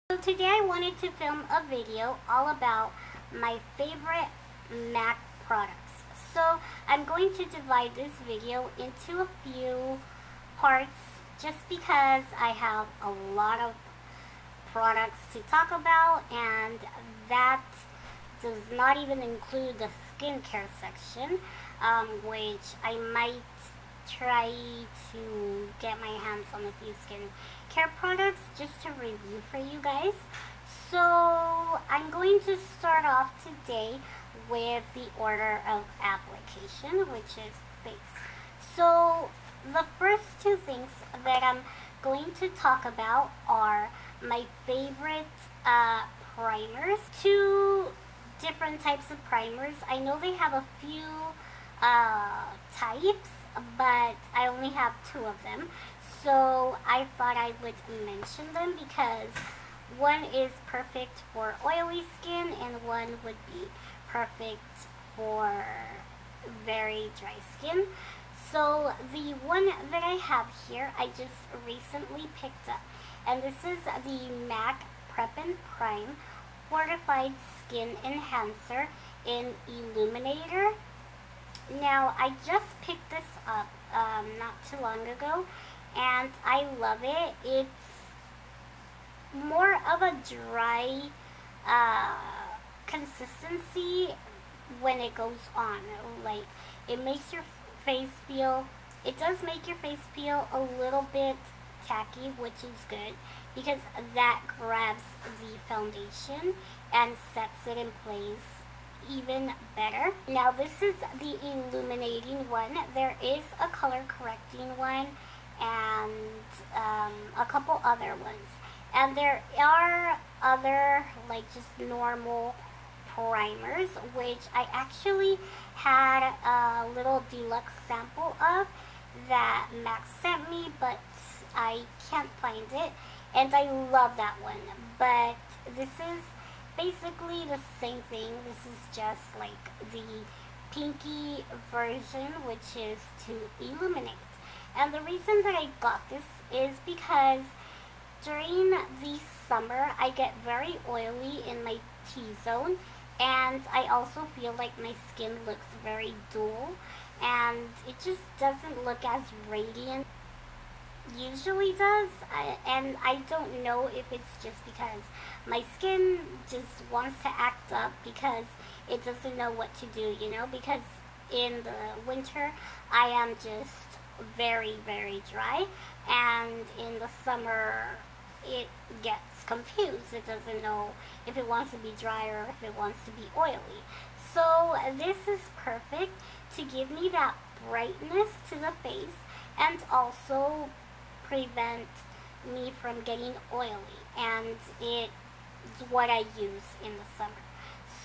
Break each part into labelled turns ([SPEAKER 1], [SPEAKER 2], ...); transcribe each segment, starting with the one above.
[SPEAKER 1] So today I wanted to film a video all about my favorite Mack products. So I'm going to divide this video into a few parts just because I have a lot of products to talk about, and that does not even include the skincare section, which I might try to get my hands on a few skincare products just to review for you guys. So I'm going to start off today with the order of application, which is face. So the first two things that I'm going to talk about are my favorite primers. Two different types of primers. I know they have a few types, but I only have two of them. So I thought I would mention them because one is perfect for oily skin and one would be perfect for very dry skin. So the one that I have here, I just recently picked up, and this is the Mack Prep Prime Fortified Skin Enhancer in Illuminator. Now, I just picked this up not too long ago, and I love it. It's more of a dry consistency when it goes on. Like, it makes your face feel, it does make your face feel a little bit tacky, which is good because that grabs the foundation and sets it in place even better. Now this is the illuminating one. There is a color correcting one and a couple other ones, and there are other like just normal primers, which I actually had a little deluxe sample of that Mack sent me, but I can't find it, and I love that one. But this is basically the same thing. This is just like the pinky version, which is to illuminate. And the reason that I got this is because during the summer I get very oily in my T-zone, and I also feel like my skin looks very dull and it just doesn't look as radiant usually does, and I don't know if it's just because my skin just wants to act up because it doesn't know what to do, you know, because in the winter I am just very dry, and in the summer it gets confused. It doesn't know if it wants to be dry or if it wants to be oily. So this is perfect to give me that brightness to the face and also prevent me from getting oily, and it's what I use in the summer.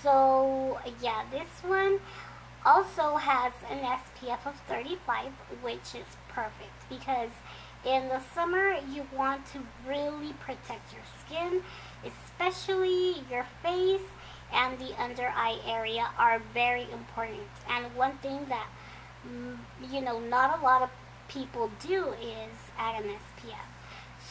[SPEAKER 1] So yeah, this one also has an SPF of 35, which is perfect because in the summer you want to really protect your skin, especially your face and the under eye area are very important. And one thing that you know, not a lot of people do is add an SPF.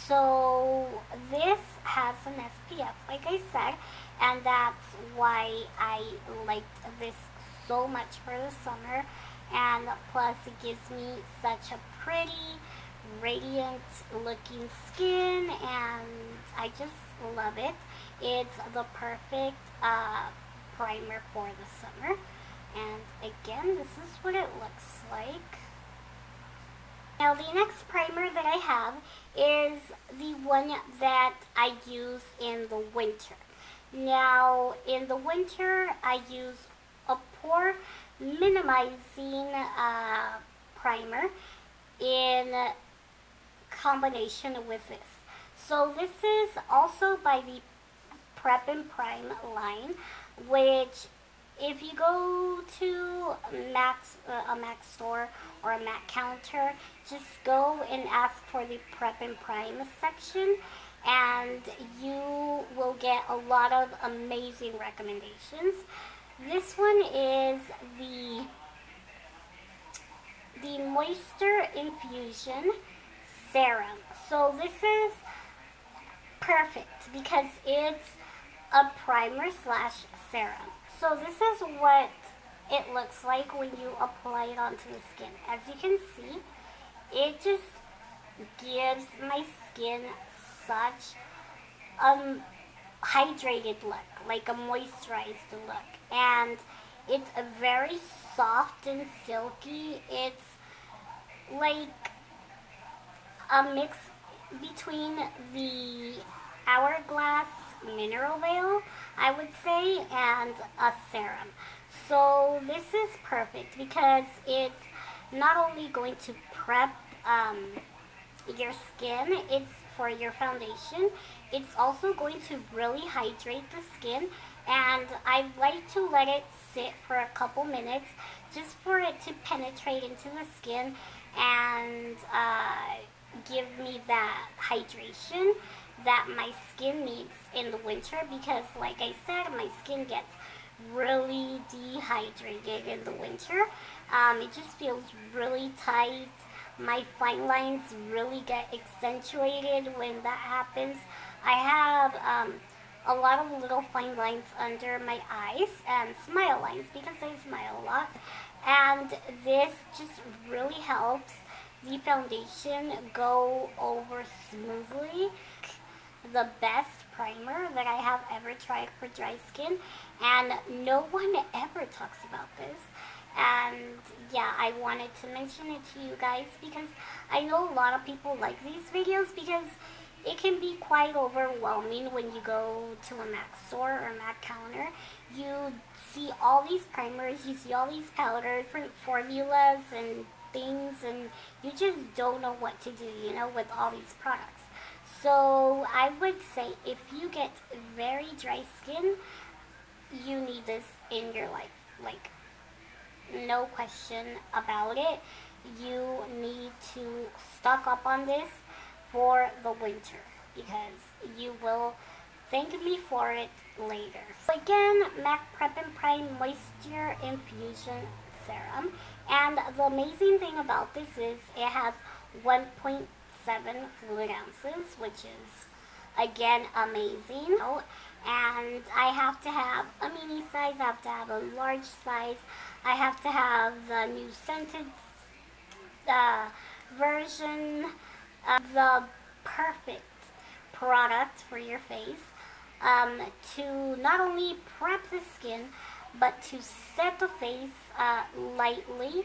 [SPEAKER 1] So this has an SPF, like I said, and that's why I liked this so much for the summer. And plus it gives me such a pretty, radiant looking skin, and I just love it. It's the perfect primer for the summer. And again, this is what it looks like. Now the next primer that I have is the one that I use in the winter. Now in the winter I use a pore minimizing primer in combination with this. So this is also by the Prep Prime line, which if you go to a Mack store or a Mack counter, just go and ask for the Prep Prime section, and you will get a lot of amazing recommendations. This one is the Moisture Infusion Serum. So this is perfect because it's a primer slash serum. So this is what it looks like when you apply it onto the skin. As you can see, it just gives my skin such a hydrated look, like a moisturized look. And it's a very soft and silky. It's like a mix between the Hourglass Mineral Veil, I would say, and a serum. So this is perfect because it's not only going to prep your skin, it's for your foundation, it's also going to really hydrate the skin, and I like to let it sit for a couple minutes just for it to penetrate into the skin and give me that hydration that my skin needs in the winter, because like I said, my skin gets really dehydrated in the winter. It just feels really tight. My fine lines really get accentuated when that happens. I have a lot of little fine lines under my eyes and smile lines because I smile a lot. And this just really helps the foundation go over smoothly. The best primer that I have ever tried for dry skin, and no one ever talks about this. And yeah, I wanted to mention it to you guys because I know a lot of people like these videos because it can be quite overwhelming when you go to a Mack store or Mack counter. You see all these primers, you see all these powders, different formulas and things, and you just don't know what to do, you know, with all these products. So I would say if you get very dry skin, you need this in your life. Like, no question about it. You need to stock up on this for the winter because you will thank me for it later. So again, Mack Prep and Prime Moisture Infusion Serum. And the amazing thing about this is it has 1.7 fluid ounces, which is again amazing. And I have to have a mini size, I have to have a large size, I have to have the new scented version of the perfect product for your face to not only prep the skin but to set the face lightly,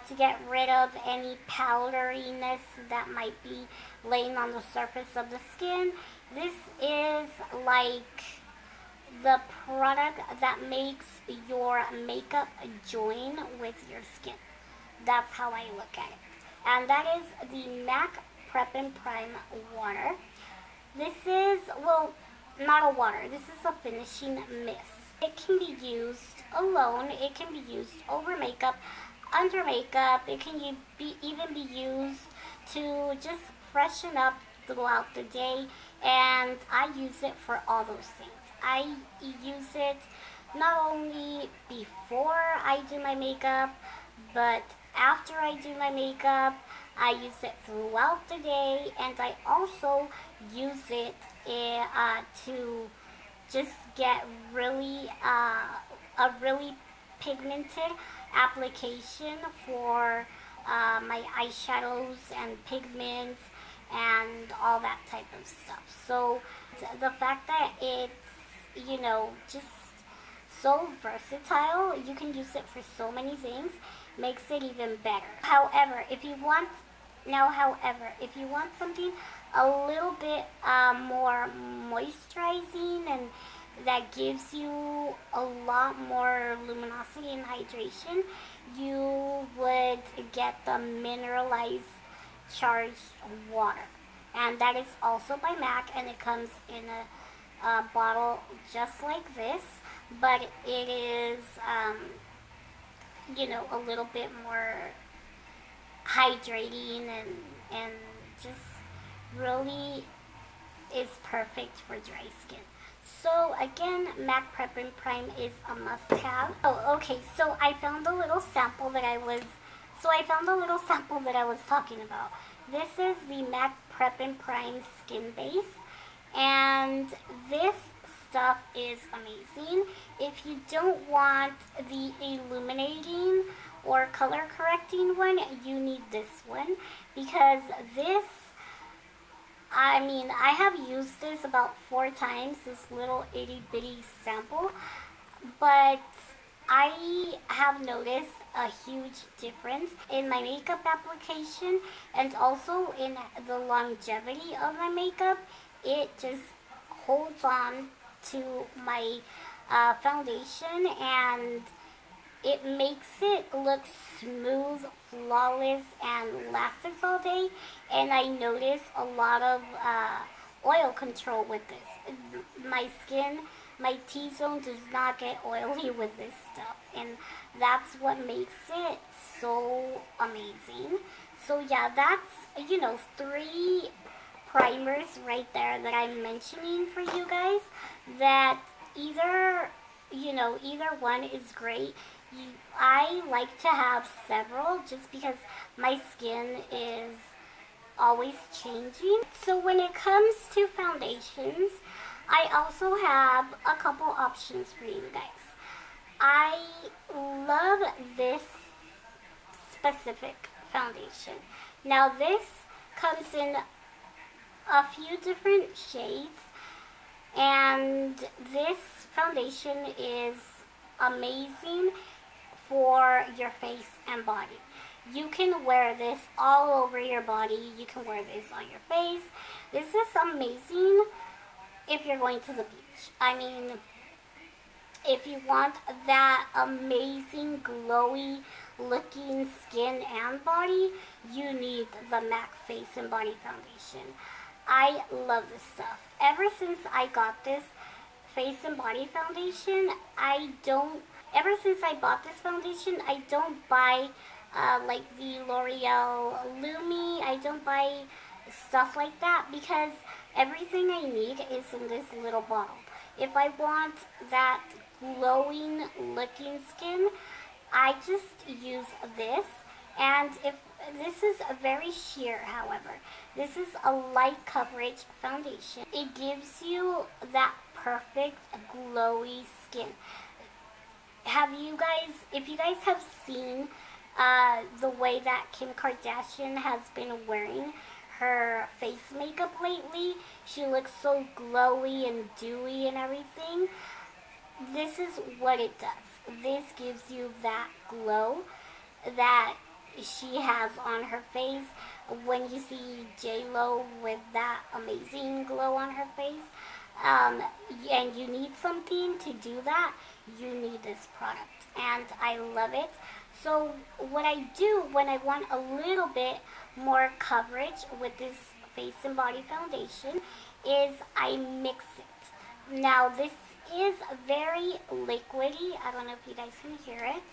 [SPEAKER 1] to get rid of any powderiness that might be laying on the surface of the skin. This is like the product that makes your makeup join with your skin. That's how I look at it. And that is the Mack Prep and Prime Water. This is, well, not a water. This is a finishing mist. It can be used alone. It can be used over makeup, under makeup. It can even be used to just freshen up throughout the day. And I use it for all those things. I use it not only before I do my makeup, but after I do my makeup. I use it throughout the day, and I also use it to just get really a really pigmented application for my eyeshadows and pigments and all that type of stuff. So the fact that it's, you know, just so versatile, you can use it for so many things, makes it even better. However, if you want something a little bit more moisturizing and that gives you a lot more luminosity and hydration, you would get the Mineralized Charged Water. And that is also by Mack, and it comes in a bottle just like this, but it is, you know, a little bit more hydrating and just really is perfect for dry skin. So again, Mack Prep and Prime is a must-have. Oh, okay. So I found a little sample that I was talking about. This is the Mack Prep and Prime Skin Base, And this stuff is amazing. If you don't want the illuminating or color correcting one, you need this one, because this, I mean, I have used this about 4 times, this little itty bitty sample, but I have noticed a huge difference in my makeup application and also in the longevity of my makeup. It just holds on to my foundation, and it makes it look smooth, flawless, and lasts all day. And I notice a lot of oil control with this. My skin, my T-zone does not get oily with this stuff, and that's what makes it so amazing. So yeah, that's, you know, 3 primers right there that I'm mentioning for you guys, that either, you know, either one is great. I like to have several just because my skin is always changing. So when it comes to foundations, I also have a couple options for you guys. I love this specific foundation. Now this comes in a few different shades, and this foundation is amazing for your face and body. You can wear this all over your body. You can wear this on your face. This is amazing if you're going to the beach. I mean, if you want that amazing glowy looking skin and body, you need the Mack Face and Body Foundation. I love this stuff. Ever since I got this face and body foundation, ever since I bought this foundation, I don't buy like the L'Oreal Lumi. I don't buy stuff like that because everything I need is in this little bottle. If I want that glowing looking skin, I just use this. And if this is a very sheer, however, this is a light coverage foundation. It gives you that perfect glowy skin. If you guys have seen the way that Kim Kardashian has been wearing her face makeup lately, she looks so glowy and dewy and everything. This is what it does. This gives you that glow that she has on her face. When you see J-Lo with that amazing glow on her face, and you need something to do that, you need this product, and I love it. So what I do when I want a little bit more coverage with this face and body foundation is I mix it. Now this is very liquidy. I don't know if you guys can hear it.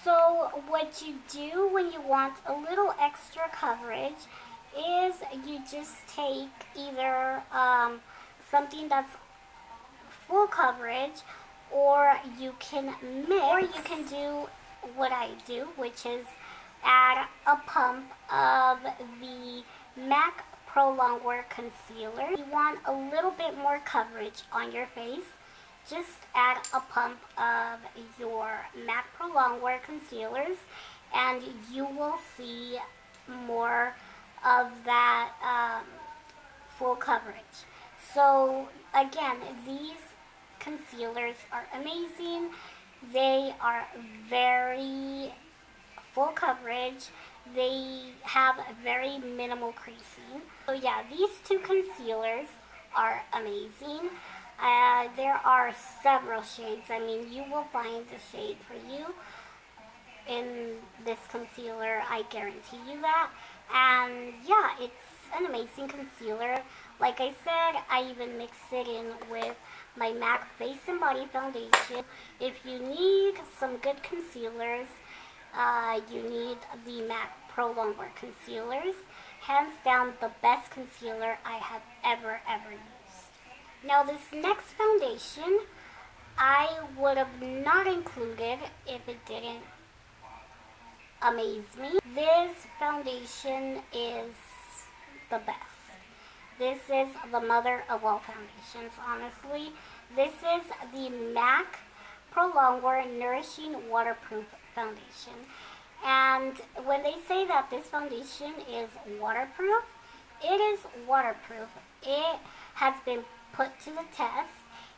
[SPEAKER 1] So what you do when you want a little extra coverage is you just take either something that's full coverage, or you can mix, or you can do what I do, which is add a pump of the Mack Pro Longwear Concealer. You want a little bit more coverage on your face, just add a pump of your Mack Pro Longwear Concealers, and you will see more of that full coverage. So again, these concealers are amazing. They are very full coverage. They have very minimal creasing. So yeah, these 2 concealers are amazing. There are several shades. I mean, you will find the shade for you in this concealer. I guarantee you that. And yeah, it's an amazing concealer. Like I said, I even mix it in with my Mack Face and Body Foundation. If you need some good concealers, you need the Mack Pro Longwear Concealers. Hands down the best concealer I have ever used. Now this next foundation, I would have not included if it didn't amaze me. This foundation is the best. This is the mother of all foundations, honestly. This is the Mack Pro Longwear Nourishing Waterproof Foundation. And when they say that this foundation is waterproof, it is waterproof. It has been put to the test,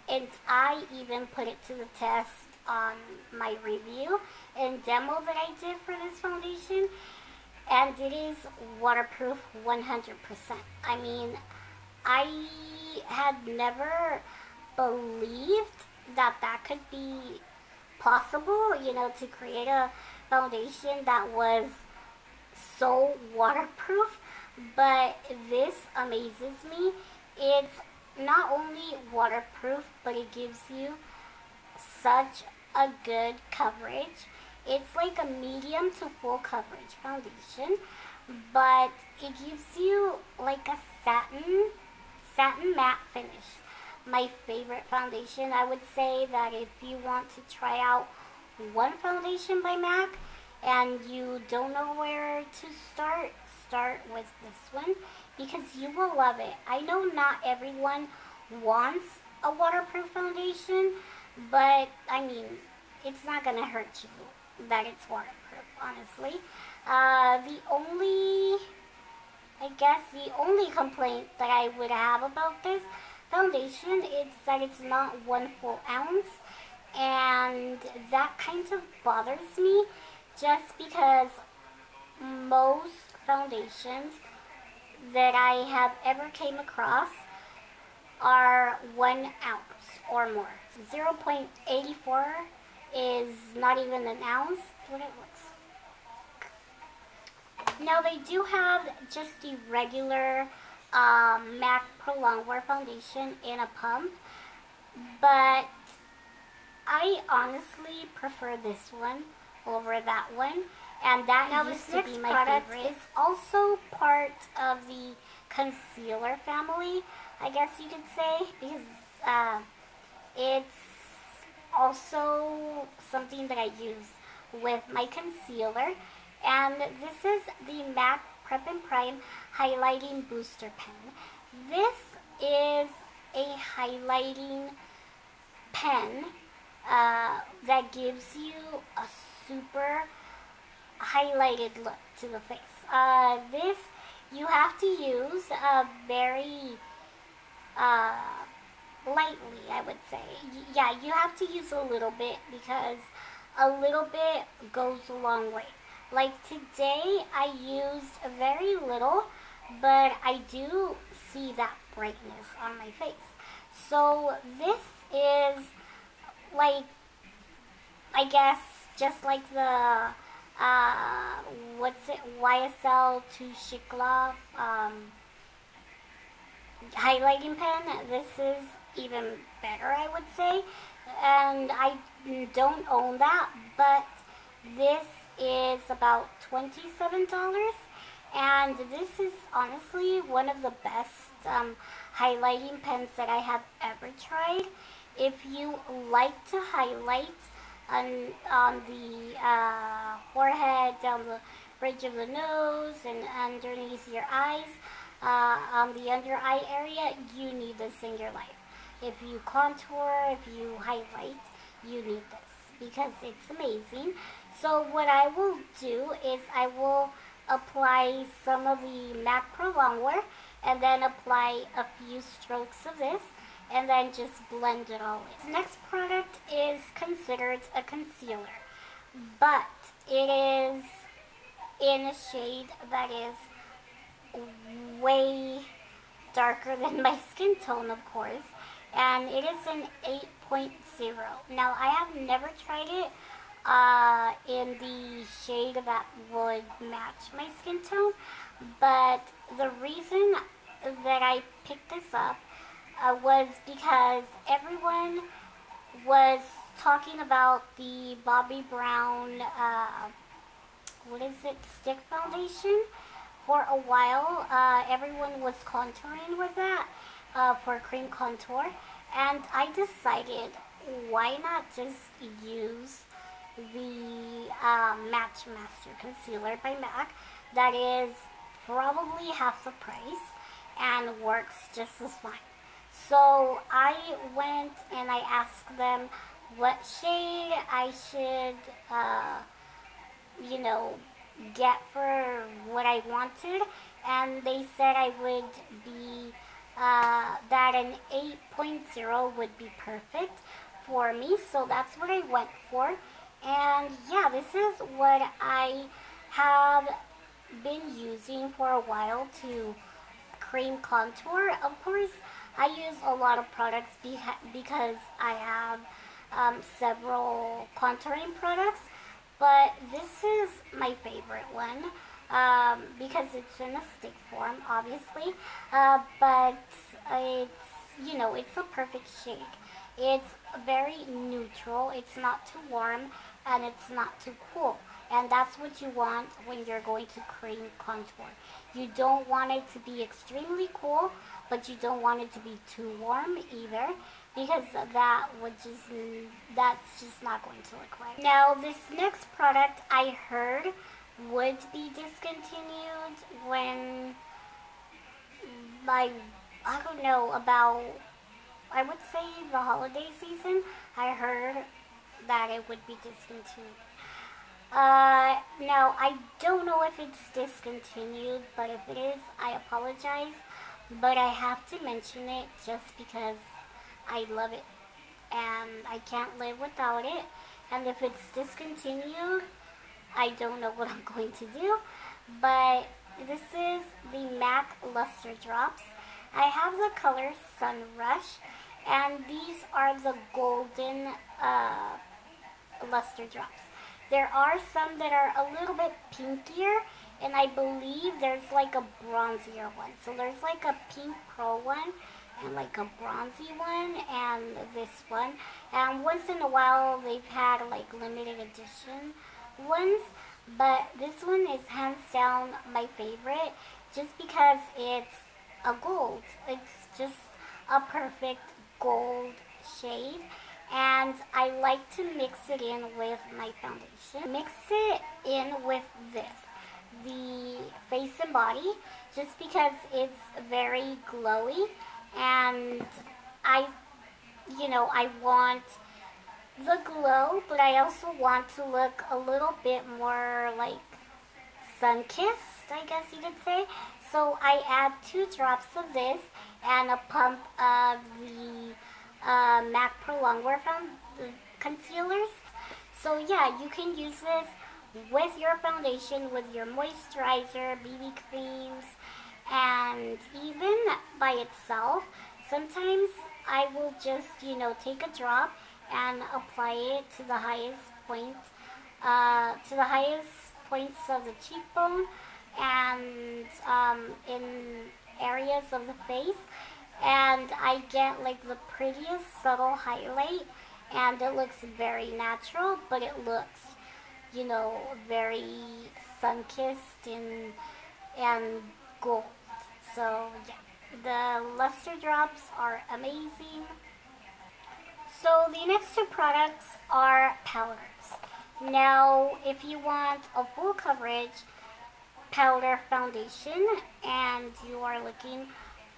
[SPEAKER 1] and I even put it to the test on my review and demo that I did for this foundation, and it is waterproof 100%. I mean, I had never believed that that could be possible, you know, to create a foundation that was so waterproof. But this amazes me. It's not only waterproof, but it gives you such a good coverage. It's like a medium to full coverage foundation, but it gives you like a satin matte finish. My favorite foundation. I would say that if you want to try out one foundation by Mack and you don't know where to start with this one, because you will love it. I know not everyone wants a waterproof foundation, but I mean, it's not gonna hurt you that it's waterproof, honestly. The only complaint that I would have about this foundation is that it's not 1 full ounce, and that kind of bothers me, just because most foundations that I have ever came across are 1 ounce or more. 0.84 is not even an ounce. What it looks. Now they do have just the regular Mack Pro Longwear foundation in a pump, but I honestly prefer this one over that one, and that now used to be my favorite. Is also part of the concealer family, I guess you could say, because it's also something that I use with my concealer, and this is the Mack Perp Prime Highlighting Booster Pen. This is a highlighting pen that gives you a super highlighted look to the face. This you have to use very lightly, I would say. Yeah, you have to use a little bit, because a little bit goes a long way. Like today, I used very little, but I do see that brightness on my face. So this is like, I guess, just like the YSL to Shikla highlighting pen. This is even better, I would say, and I don't own that, but this is about $27, and this is honestly one of the best highlighting pens that I have ever tried. If you like to highlight on the forehead, down the bridge of the nose, and underneath your eyes, on the under eye area, you need this in your life. If you contour, if you highlight, you need this, because it's amazing. So what I will do is I will apply some of the Mack Pro Longwear, and then apply a few strokes of this, and then just blend it all in. The next product is considered a concealer, but it is in a shade that is way darker than my skin tone, of course, and it is an 8.0. Now, I have never tried it in the shade that would match my skin tone, but the reason that I picked this up was because everyone was talking about the Bobbi Brown, stick foundation for a while. Everyone was contouring with that for cream contour, and I decided, why not just use the Match Master Concealer by Mack that is probably half the price, and works just as fine. So I went and I asked them what shade I should, you know, get for what I wanted, and they said I would be, that an 8.0 would be perfect for me, so that's what I went for. And yeah, this is what I have been using for a while to cream contour. Of course, I use a lot of products because I have several contouring products, but this is my favorite one because it's in a stick form, obviously, but it's, you know, it's a perfect shade. It's very neutral, it's not too warm, and it's not too cool. And that's what you want when you're going to cream contour. You don't want it to be extremely cool, but you don't want it to be too warm either, because that's just not going to look right. Now, this next product I heard would be discontinued when, like, I don't know, about, I would say the holiday season. I heard that it would be discontinued. Now, I don't know if it's discontinued, but if it is, I apologize. But I have to mention it just because I love it and I can't live without it. And if it's discontinued, I don't know what I'm going to do. But this is the Mack Lustre Drops. I have the color Sun Rush, and these are the golden luster drops. There are some that are a little bit pinkier, and I believe there's like a bronzier one. So there's like a pink pearl one, and like a bronzy one, and this one. And once in a while they've had like limited edition ones, but this one is hands down my favorite just because it's a gold. It's just a perfect gold shade, and I like to mix it in with my foundation. Mix it in with this, the Face and Body, just because it's very glowy, and I want the glow, but I also want to look a little bit more like sun-kissed, I guess you could say. So I add 2 drops of this and a pump of the Mack Pro Longwear Concealers. So yeah, you can use this with your foundation, with your moisturizer, BB creams, and even by itself. Sometimes I will just, take a drop and apply it to the highest point, points of the cheekbone and in areas of the face, and I get like the prettiest subtle highlight, and it looks very natural, but it looks, very sun-kissed and gold. So yeah, the luster drops are amazing. So the next 2 products are powders. Now, if you want a full coverage powder foundation and you are looking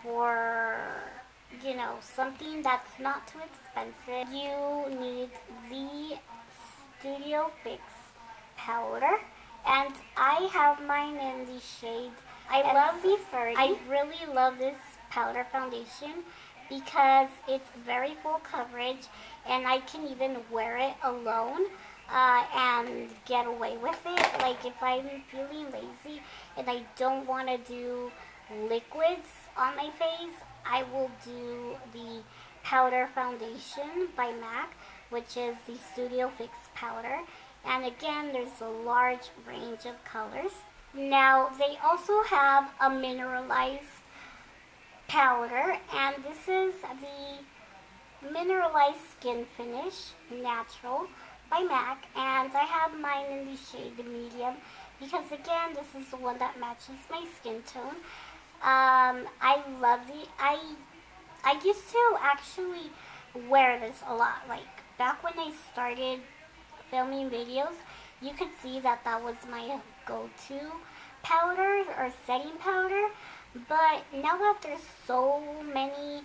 [SPEAKER 1] for, something that's not too expensive, you need the Studio Fix powder, and I have mine in the shade I love the 30. I really love this powder foundation because it's very full coverage, and I can even wear it alone and get away with it. Like if I'm feeling lazy and I don't want to do liquids on my face, I will do the powder foundation by Mack, which is the Studio Fix powder. And again, there's a large range of colors. Now, they also have a mineralized powder, and this is the Mineralized Skinfinish Natural by Mack, and I have mine in the shade medium because, again, this is the one that matches my skin tone. I love I used to actually wear this a lot. Like, back when I started filming videos, you could see that that was my go-to powder or setting powder. But now that there's so many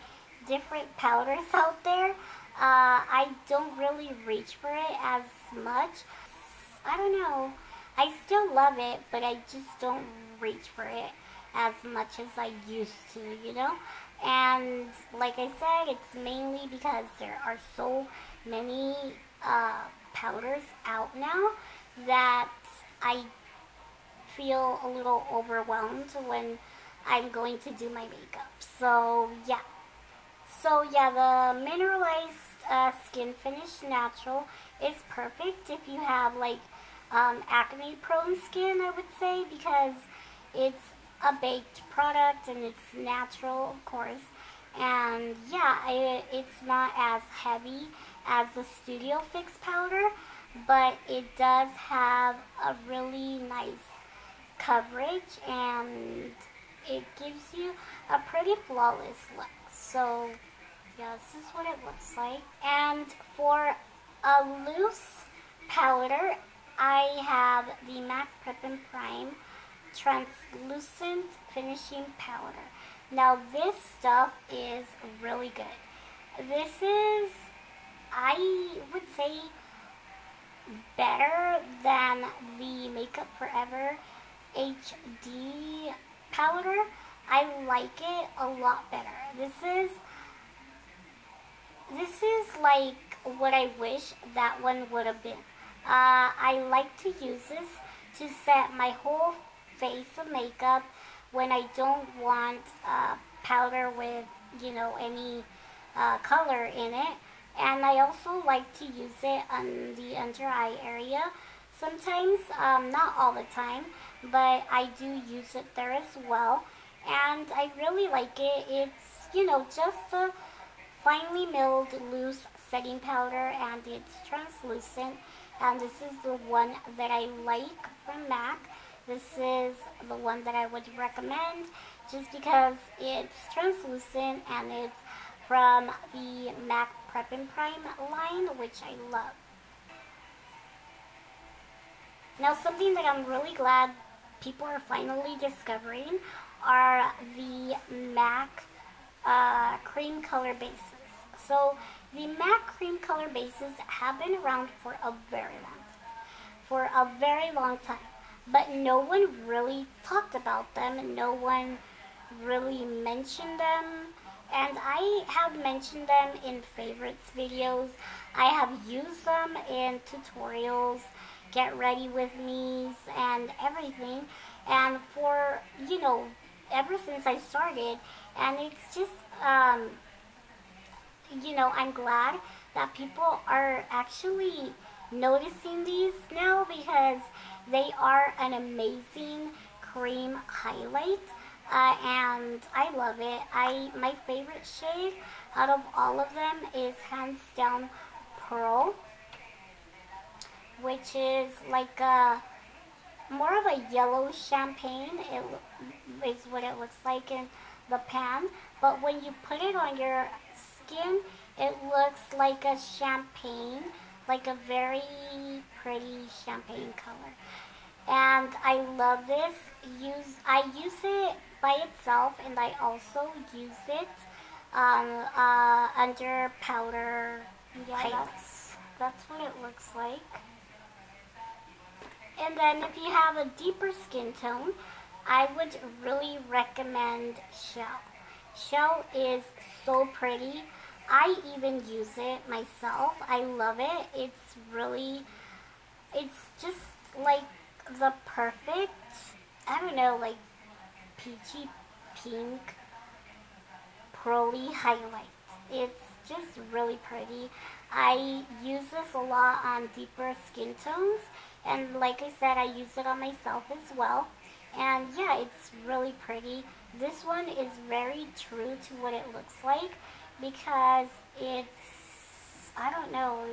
[SPEAKER 1] different powders out there, I don't really reach for it as much. I don't know. I still love it, but I just don't reach for it as much as I used to, you know? And like I said, it's mainly because there are so many powders out now that I feel a little overwhelmed when I'm going to do my makeup. So yeah. So yeah, the Mineralized Skin Finish Natural is perfect if you have like acne prone skin, I would say, because it's a baked product and it's natural, of course. And yeah, it's not as heavy as the Studio Fix powder, but it does have a really nice coverage and it gives you a pretty flawless look. So yeah, this is what it looks like. And for a loose powder, I have the Mack Perp Prime Translucent Finishing Powder. Now this stuff is really good. This is, I would say, better than the Makeup Forever HD powder. I like it a lot better. This is like what I wish that one would have been. I like to use this to set my whole face of makeup when I don't want powder with, you know, any color in it. And I also like to use it on the under eye area. Sometimes, not all the time, but I do use it there as well. And I really like it. It's, you know, just a finely milled loose setting powder and it's translucent. And this is the one that I like from Mack. This is the one that I would recommend just because it's translucent and it's from the Mack Prep and Prime line, which I love. Now, something that I'm really glad people are finally discovering are the Mack cream color bases. So the Mack cream color bases have been around for a very long time, but no one really talked about them. No one really mentioned them, and I have mentioned them in favorites videos. I have used them in tutorials, get ready with me's, and everything. And for, you know, ever since I started, and it's just, you know, I'm glad that people are actually noticing these now because they are an amazing cream highlight. And I love it. My favorite shade out of all of them is hands down Pearl, which is like a more of a yellow champagne. It is what it looks like in the pan, but when you put it on your skin, it looks like a champagne, like a very pretty champagne color. And I love this. I use it by itself, and I also use it under powder. Yeah, that's what it looks like. And then if you have a deeper skin tone, I would really recommend Shell. Shell is so pretty. I even use it myself. I love it. It's just like the perfect, I don't know, like peachy pink pearly highlight. It's just really pretty. I use this a lot on deeper skin tones, and like I said, I use it on myself as well. And yeah, it's really pretty. This one is very true to what it looks like because it's, I don't know,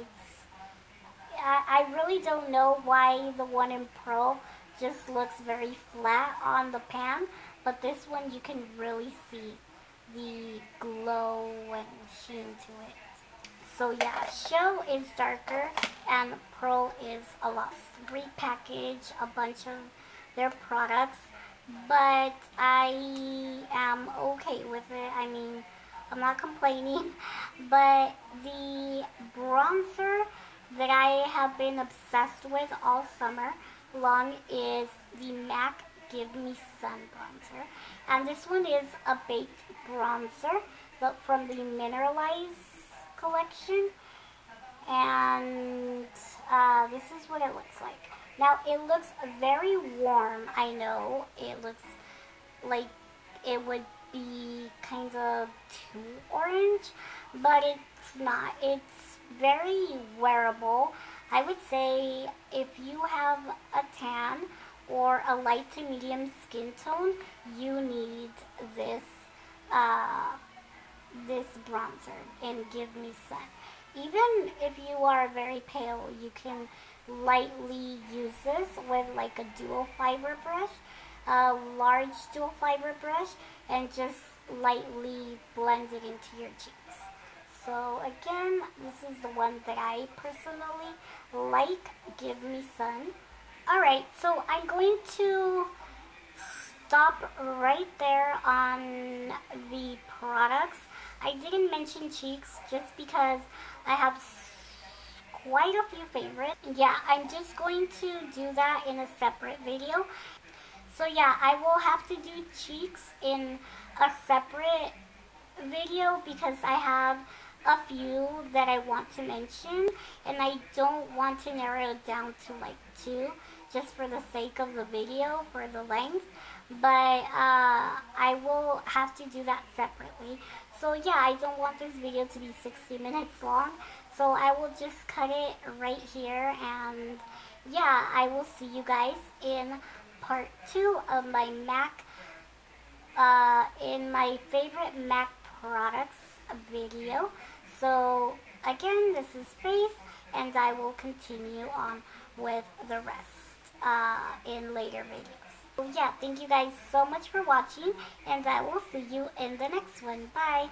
[SPEAKER 1] I really don't know why the one in Pro just looks very flat on the pan, but this one you can really see the glow and sheen to it. So yeah, Shell is darker and Pearl is a lot. Repackage a bunch of their products but I am okay with it. I mean, I'm not complaining. But the bronzer that I have been obsessed with all summer long is the Mack Give Me Sun bronzer. And this one is a baked bronzer, but from the Mineralized collection. And this is what it looks like. Now, it looks very warm. I know it looks like it would be kind of too orange, but it's not. It's very wearable. I would say if you have a tan or a light to medium skin tone, you need this this bronzer and Give Me Sun. Even if you are very pale, you can lightly use this with like a dual fiber brush, a large dual fiber brush, and just lightly blend it into your cheeks. So again, this is the one that I personally like, Give Me Sun. Alright, so I'm going to stop right there on the products. I didn't mention cheeks just because I have quite a few favorites. Yeah, I'm just going to do that in a separate video. So yeah, I will have to do cheeks in a separate video because I have a few that I want to mention, and I don't want to narrow it down to like 2 just for the sake of the video, for the length. But I will have to do that separately. So yeah, I don't want this video to be 60 minutes long, so I will just cut it right here, and yeah, I will see you guys in part 2 of my Mack, in my favorite Mack products video. So again, this is Face, and I will continue on with the rest in later videos. So yeah, thank you guys so much for watching, and I will see you in the next one. Bye!